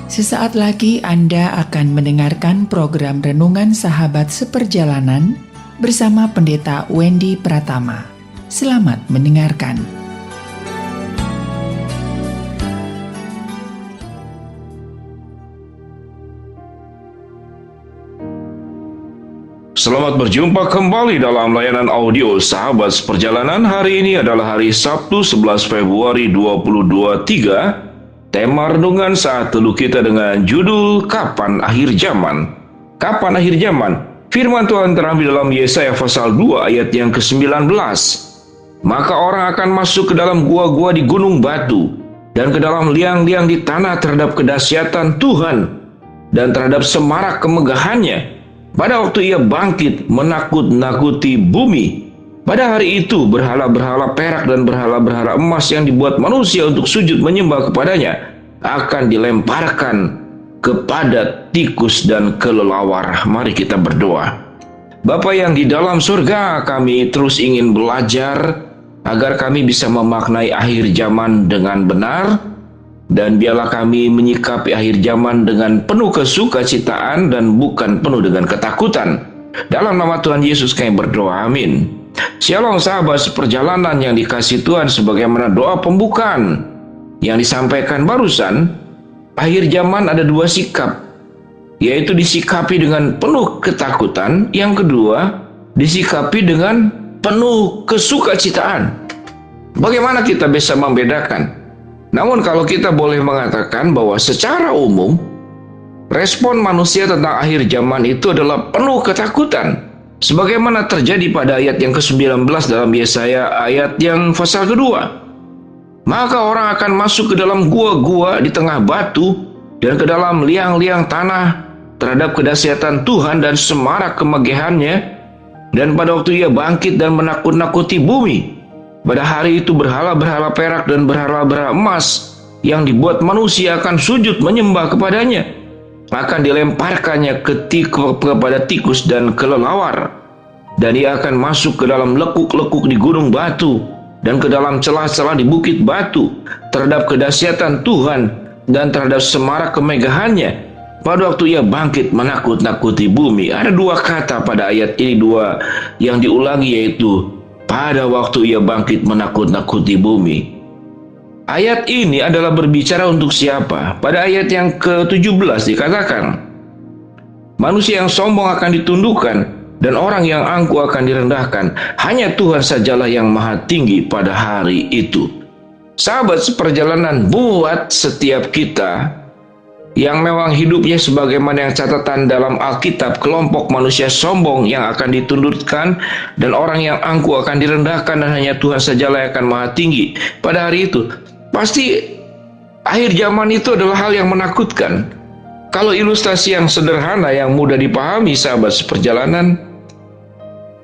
Sesaat lagi Anda akan mendengarkan program Renungan Sahabat Seperjalanan bersama Pendeta Wendy Pratama. Selamat mendengarkan. Selamat berjumpa kembali dalam layanan audio Sahabat Seperjalanan. Hari ini adalah hari Sabtu 11 Februari 2023. Tema renungan saat teduh kita dengan judul Kapan Akhir Zaman? Kapan akhir zaman? Firman Tuhan terambil dalam Yesaya pasal 2 ayat yang ke-19. Maka orang akan masuk ke dalam gua-gua di gunung batu dan ke dalam liang-liang di tanah terhadap kedahsyatan Tuhan dan terhadap semarak kemegahannya. Pada waktu ia bangkit menakut-nakuti bumi. Pada hari itu berhala-berhala perak dan berhala-berhala emas yang dibuat manusia untuk sujud menyembah kepadanya akan dilemparkan kepada tikus dan kelelawar. Mari kita berdoa. Bapa yang di dalam surga, kami terus ingin belajar agar kami bisa memaknai akhir zaman dengan benar, dan biarlah kami menyikapi akhir zaman dengan penuh kesukacitaan dan bukan penuh dengan ketakutan. Dalam nama Tuhan Yesus kami berdoa, amin. Shalom sahabat seperjalanan yang dikasihi Tuhan, sebagaimana doa pembukaan yang disampaikan barusan, akhir zaman ada dua sikap, yaitu disikapi dengan penuh ketakutan, yang kedua disikapi dengan penuh kesukacitaan. Bagaimana kita bisa membedakan? Namun kalau kita boleh mengatakan bahwa secara umum respon manusia tentang akhir zaman itu adalah penuh ketakutan, sebagaimana terjadi pada ayat yang ke-19 dalam Yesaya ayat yang pasal kedua. Maka orang akan masuk ke dalam gua-gua di tengah batu dan ke dalam liang-liang tanah terhadap kedahsyatan Tuhan dan semarak kemegahannya. Dan pada waktu ia bangkit dan menakut-nakuti bumi, pada hari itu berhala-berhala perak dan berhala-berhala emas yang dibuat manusia akan sujud menyembah kepadanya akan dilemparkannya kepada tikus dan kelelawar. Dan ia akan masuk ke dalam lekuk-lekuk di gunung batu dan ke dalam celah-celah di bukit batu terhadap kedahsyatan Tuhan dan terhadap semarak kemegahannya pada waktu ia bangkit menakut-nakuti bumi. Ada dua kata pada ayat ini, dua yang diulangi, yaitu pada waktu ia bangkit menakut-nakuti bumi. Ayat ini adalah berbicara untuk siapa? Pada ayat yang ke-17 dikatakan, manusia yang sombong akan ditundukkan dan orang yang angkuh akan direndahkan. Hanya Tuhan sajalah yang maha tinggi pada hari itu. Sahabat seperjalanan, buat setiap kita yang memang hidupnya sebagaimana yang catatan dalam Alkitab, kelompok manusia sombong yang akan ditundukkan dan orang yang angkuh akan direndahkan, dan hanya Tuhan sajalah yang akan maha tinggi pada hari itu. Pasti akhir zaman itu adalah hal yang menakutkan. Kalau ilustrasi yang sederhana yang mudah dipahami sahabat seperjalanan,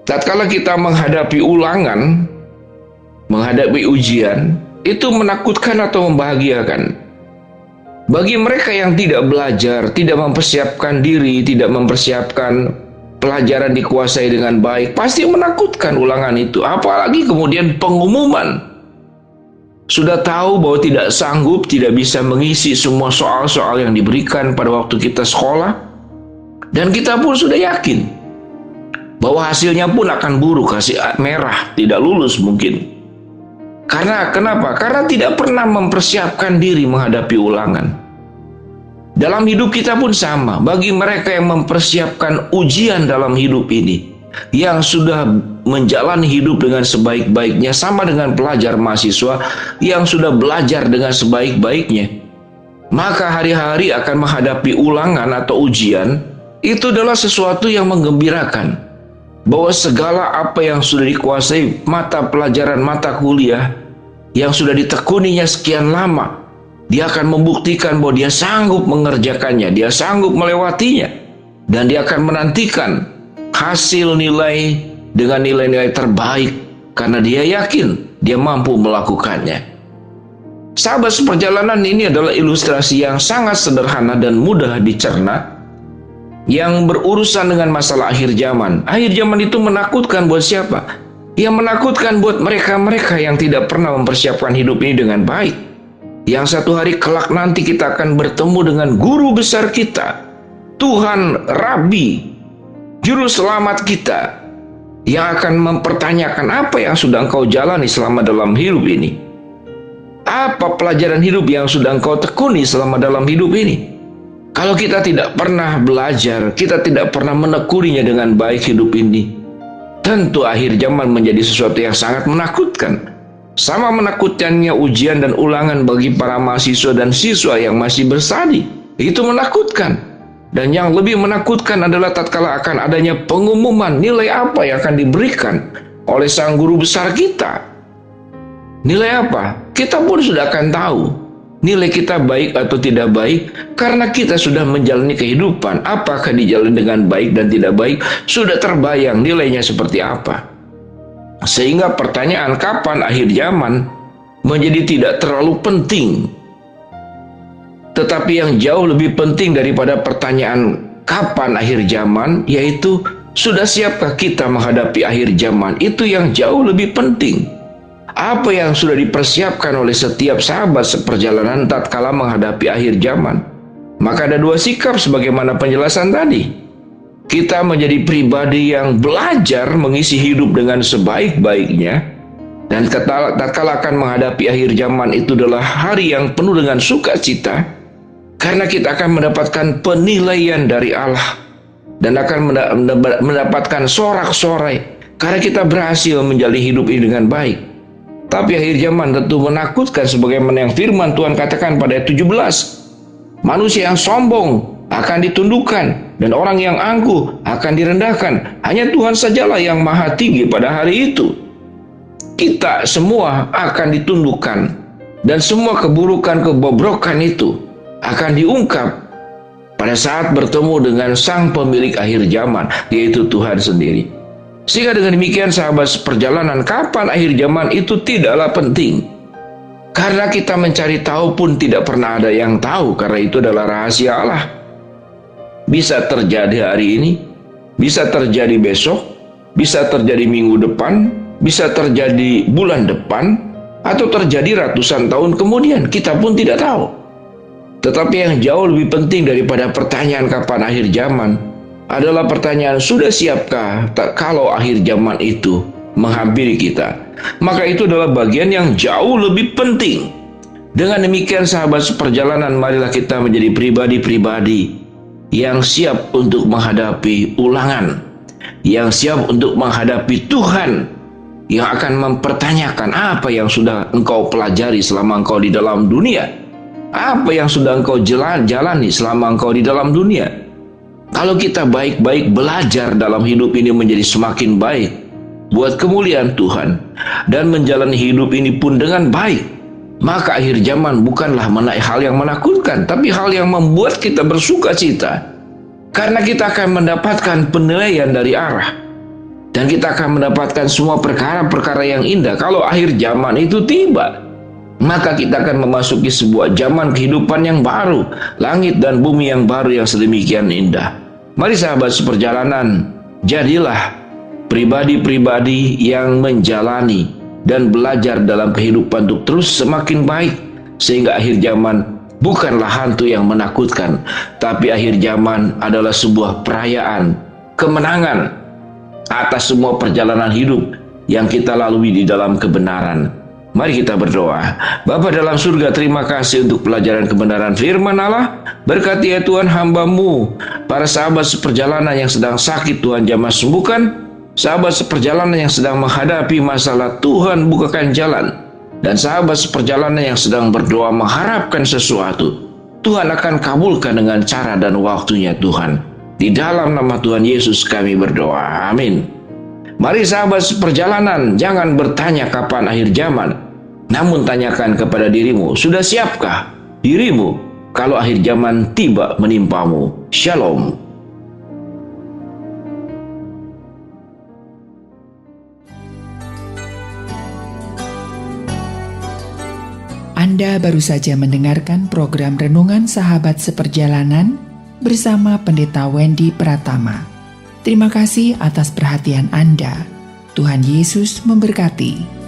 tatkala kita menghadapi ulangan, menghadapi ujian, itu menakutkan atau membahagiakan? Bagi mereka yang tidak belajar, tidak mempersiapkan diri, tidak mempersiapkan pelajaran dikuasai dengan baik, pasti menakutkan ulangan itu. Apalagi kemudian pengumuman. Sudah tahu bahwa tidak sanggup, tidak bisa mengisi semua soal-soal yang diberikan pada waktu kita sekolah. Dan kita pun sudah yakin bahwa hasilnya pun akan buruk, hasil merah, tidak lulus mungkin. Kenapa? Karena tidak pernah mempersiapkan diri menghadapi ulangan. Dalam hidup kita pun sama. Bagi mereka yang mempersiapkan ujian dalam hidup ini, yang sudah menjalani hidup dengan sebaik-baiknya, sama dengan pelajar mahasiswa yang sudah belajar dengan sebaik-baiknya, maka hari-hari akan menghadapi ulangan atau ujian itu adalah sesuatu yang menggembirakan. Bahwa segala apa yang sudah dikuasai, mata pelajaran, mata kuliah yang sudah ditekuninya sekian lama, dia akan membuktikan bahwa dia sanggup mengerjakannya, dia sanggup melewatinya, dan dia akan menantikan hasil nilai dengan nilai-nilai terbaik karena dia yakin dia mampu melakukannya. Sahabat seperjalanan, ini adalah ilustrasi yang sangat sederhana dan mudah dicerna yang berurusan dengan masalah akhir zaman. Akhir zaman itu menakutkan buat siapa? Yang menakutkan buat mereka-mereka yang tidak pernah mempersiapkan hidup ini dengan baik. Yang satu hari kelak nanti kita akan bertemu dengan guru besar kita, Tuhan Rabi, Juru Selamat kita, yang akan mempertanyakan apa yang sudah engkau jalani selama dalam hidup ini. Apa pelajaran hidup yang sudah engkau tekuni selama dalam hidup ini? Kalau kita tidak pernah belajar, kita tidak pernah menekuninya dengan baik hidup ini, tentu akhir zaman menjadi sesuatu yang sangat menakutkan. Sama menakutkannya ujian dan ulangan bagi para mahasiswa dan siswa yang masih bersadi. Itu menakutkan. Dan yang lebih menakutkan adalah tatkala akan adanya pengumuman nilai apa yang akan diberikan oleh sang guru besar kita. Nilai apa? Kita pun sudah akan tahu nilai kita baik atau tidak baik, karena kita sudah menjalani kehidupan. Apakah dijalani dengan baik dan tidak baik, sudah terbayang nilainya seperti apa. Sehingga pertanyaan kapan akhir zaman menjadi tidak terlalu penting. Tetapi yang jauh lebih penting daripada pertanyaan kapan akhir zaman, yaitu sudah siapkah kita menghadapi akhir zaman. Itu yang jauh lebih penting. Apa yang sudah dipersiapkan oleh setiap sahabat seperjalanan tatkala menghadapi akhir zaman? Maka ada dua sikap sebagaimana penjelasan tadi. Kita menjadi pribadi yang belajar mengisi hidup dengan sebaik-baiknya, dan tatkala akan menghadapi akhir zaman itu adalah hari yang penuh dengan sukacita, karena kita akan mendapatkan penilaian dari Allah dan akan mendapatkan sorak-sorai karena kita berhasil menjalani hidup ini dengan baik. Tapi akhir zaman tentu menakutkan sebagaimana yang firman Tuhan katakan pada ayat 17. Manusia yang sombong akan ditundukkan dan orang yang angkuh akan direndahkan. Hanya Tuhan sajalah yang maha tinggi pada hari itu. Kita semua akan ditundukkan dan semua keburukan, kebobrokan itu akan diungkap pada saat bertemu dengan sang pemilik akhir zaman, yaitu Tuhan sendiri. Sehingga dengan demikian sahabat seperjalanan, kapan akhir zaman itu tidaklah penting. Karena kita mencari tahu pun tidak pernah ada yang tahu, karena itu adalah rahasia Allah. Bisa terjadi hari ini, bisa terjadi besok, bisa terjadi minggu depan, bisa terjadi bulan depan, atau terjadi ratusan tahun kemudian, kita pun tidak tahu. Tetapi yang jauh lebih penting daripada pertanyaan kapan akhir zaman adalah pertanyaan, sudah siapkah kalau akhir zaman itu menghampiri kita? Maka itu adalah bagian yang jauh lebih penting. Dengan demikian sahabat seperjalanan, marilah kita menjadi pribadi-pribadi yang siap untuk menghadapi ulangan, yang siap untuk menghadapi Tuhan, yang akan mempertanyakan apa yang sudah engkau pelajari selama engkau di dalam dunia, apa yang sudah engkau jalani selama engkau di dalam dunia. Kalau kita baik-baik belajar dalam hidup ini menjadi semakin baik buat kemuliaan Tuhan dan menjalani hidup ini pun dengan baik, maka akhir zaman bukanlah hal yang menakutkan, tapi hal yang membuat kita bersuka cita, karena kita akan mendapatkan penilaian dari Allah dan kita akan mendapatkan semua perkara-perkara yang indah. Kalau akhir zaman itu tiba, maka kita akan memasuki sebuah zaman kehidupan yang baru, langit dan bumi yang baru yang sedemikian indah. Mari sahabat seperjalanan, jadilah pribadi-pribadi yang menjalani dan belajar dalam kehidupan untuk terus semakin baik, sehingga akhir zaman bukanlah hantu yang menakutkan, tapi akhir zaman adalah sebuah perayaan kemenangan atas semua perjalanan hidup yang kita lalui di dalam kebenaran. Mari kita berdoa. Bapa dalam surga, terima kasih untuk pelajaran kebenaran firman Allah. Berkati ya Tuhan hamba-Mu, para sahabat seperjalanan yang sedang sakit, Tuhan jamah sembuhkan. Sahabat seperjalanan yang sedang menghadapi masalah, Tuhan bukakan jalan. Dan sahabat seperjalanan yang sedang berdoa mengharapkan sesuatu, Tuhan akan kabulkan dengan cara dan waktunya Tuhan. Di dalam nama Tuhan Yesus kami berdoa. Amin. Mari sahabat seperjalanan, jangan bertanya kapan akhir zaman, namun tanyakan kepada dirimu, sudah siapkah dirimu kalau akhir zaman tiba menimpamu? Shalom. Anda baru saja mendengarkan program Renungan Sahabat Seperjalanan bersama Pendeta Wendy Pratama. Terima kasih atas perhatian Anda. Tuhan Yesus memberkati.